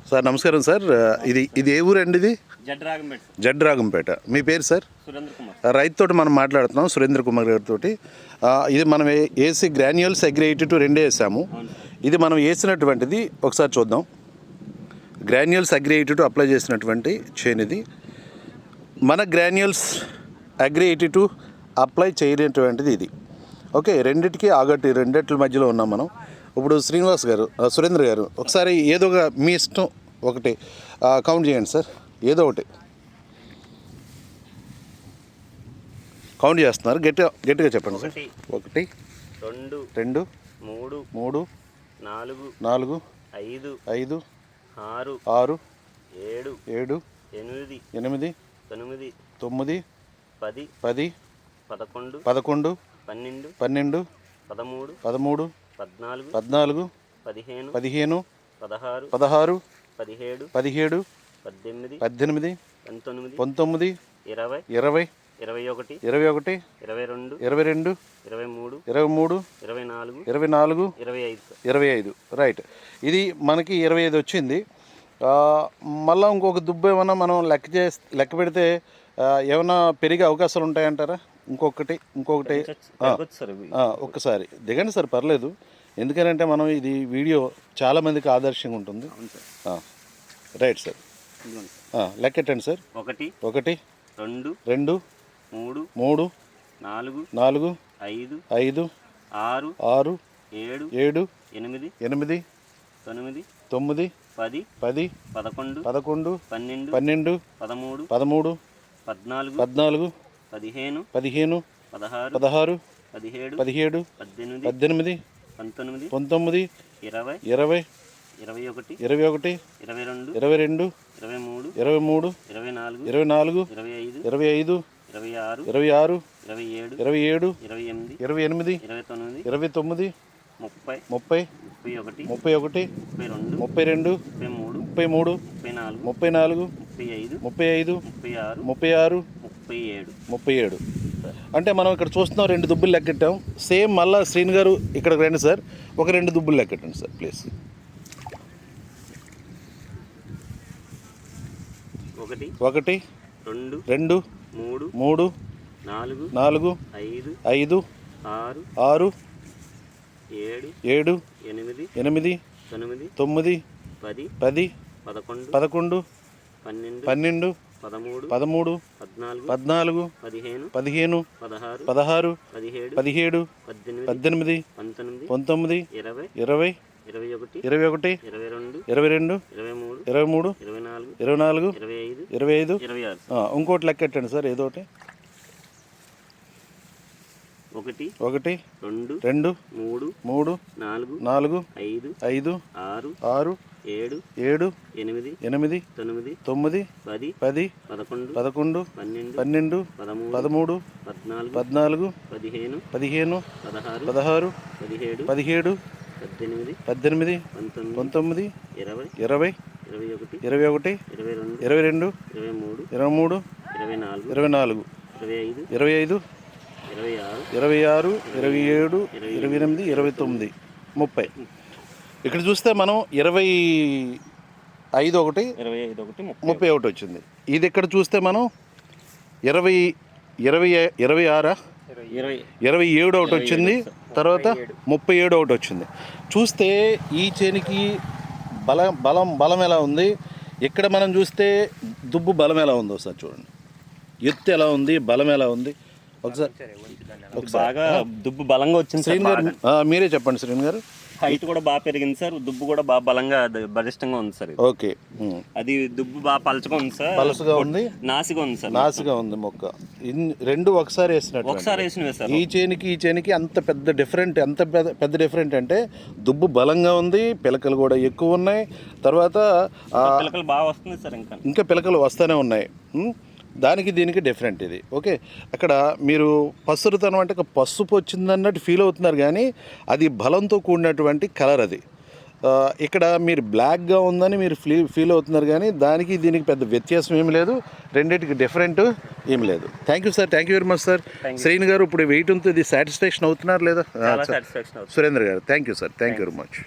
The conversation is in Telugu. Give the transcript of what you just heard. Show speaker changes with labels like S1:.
S1: సార్ నమస్కారం సార్. ఇది ఏ ఊరు అండి? ఇది జడ్రాగంపేట. మీ పేరు సార్? రైతుతోటి మనం మాట్లాడుతున్నాం, సురేంద్ర కుమార్ గారితో. ఇది మనం ఏసీ గ్రాన్యూల్స్ అగ్రి 82 రెండే వేసాము. ఇది మనం వేసినటువంటిది ఒకసారి చూద్దాం. గ్రాన్యూల్స్ అగ్రి 82 అప్లై చేసినటువంటి చైన్ ఇది. మన గ్రాన్యూల్స్ అగ్రి 82 అప్లై చేయనటువంటిది ఇది. ఓకే, రెండిటికి ఆగట్టు, రెండిట్ల మధ్యలో ఉన్నాం మనం. ఇప్పుడు శ్రీనివాస్ గారు, సురేంద్ర గారు, ఒకసారి ఏదో ఒక మీ ఇష్టం ఒకటి కౌంట్ చేయండి సార్. ఏదో ఒకటి కౌంట్ చేస్తున్నారు, గట్టిగా చెప్పండి సార్. 1 2 3 4 5 6 7 8 9 10 11 12 13 14 15 16 17 18 19 20 21 22 23 24 25. రైట్, ఇది మనకి 25 వచ్చింది. మళ్ళీ ఇంకొక దుబ్బు ఏమన్నా మనం లెక్క పెడితే ఏమన్నా పెరిగే అవకాశాలు ఉంటాయంటారా? ఇంకొకటి ఒక్కసారి దిగండి సార్, పర్లేదు. ఎందుకంటే మనం ఇది వీడియో చాలామందికి ఆదర్శంగా ఉంటుంది. రైట్ సార్, లెక్కెట్టండి సార్. 1 2 3 4 5 6 7 8 9 10 11 12 13 14 15 16 17 16 17 18 19 20 21 22 23 24 25 27 28 29 30 31 31 32 33 34 35 36 37. అంటే మనం ఇక్కడ చూస్తున్నాం, 2 దుబ్బులు లెక్కెట్టాం. సేమ్ మళ్ళీ శ్రీని గారు ఇక్కడికి రండి సార్, ఒక 2 దుబ్బులు లెక్కెట్టండి సార్ ప్లీజ్. 1 2 3 4 5 6 7 8 9 10 11 12 13 14 15 16 17 18 19 20 21 22 23 24 25. ఇంకోటి లెక్కెట్టండి సార్, ఏదో ఒకటి. 1 2 3 4 5 6 7 8 9 10 11 12 13 14 15 15 16 17 18 19 20 21 22 23 24 25 26 27 28 29 30. ఇక్కడ చూస్తే మనం 25 ఒకటి 31 వచ్చింది. ఇది ఇక్కడ చూస్తే మనం 26 27 ఒకటి వచ్చింది, తర్వాత 37 ఒకటి వచ్చింది. చూస్తే ఈ చేనికి బలం ఎలా ఉంది, ఇక్కడ మనం చూస్తే దుబ్బు బలం ఎలా ఉందో ఒకసారి చూడండి. ఎత్తు ఎలా ఉంది, బలం ఎలా ఉంది ఒకసారి
S2: బాగా దుబ్బు బలంగా వచ్చింది.
S1: శ్రీని గారు మీరే చెప్పండి. శ్రీని గారు,
S2: హైట్ కూడా బాగా పెరిగింది సార్, దుబ్బు కూడా బాగా బలంగా బలిష్టంగా ఉంది సార్.
S1: ఓకే,
S2: అది దుబ్బు బాగా పలచగా ఉంది సార్,
S1: పలసగా ఉంది,
S2: నాసిగా ఉంది సార్,
S1: నాసిగా ఉంది మొక్క. 2 ఒకసారి వేసినవి సార్. ఈ చేనికి అంత పెద్ద డిఫరెంట్, డిఫరెంట్ అంటే దుబ్బు బలంగా ఉంది, పిలకలు కూడా ఎక్కువ ఉన్నాయి, తర్వాత
S2: పిలకలు బాగా వస్తుంది సార్, ఇంకా
S1: పిలకలు వస్తూనే ఉన్నాయి. దానికి దీనికి డిఫరెంట్ ఇది. ఓకే, అక్కడ మీరు పసురుతనం అంటే పసుపు వచ్చిందన్నట్టు ఫీల్ అవుతున్నారు, కానీ అది బలంతో కూడినటువంటి కలర్ అది. ఇక్కడ మీరు బ్లాక్గా ఉందని మీరు ఫీల్ అవుతున్నారు, కానీ దానికి దీనికి పెద్ద వ్యత్యాసం ఏమి లేదు, రెండింటికి డిఫరెంట్ ఏమి లేదు. Thank you sir, thank you very much sir. Srini గారు, ఇప్పుడు వెయిట్ ఉంటుంది, ఇది సాటిస్ఫాక్షన్ అవుతున్నారు లేదా? సురేంద్ర గారు, thank you sir, thank you very much.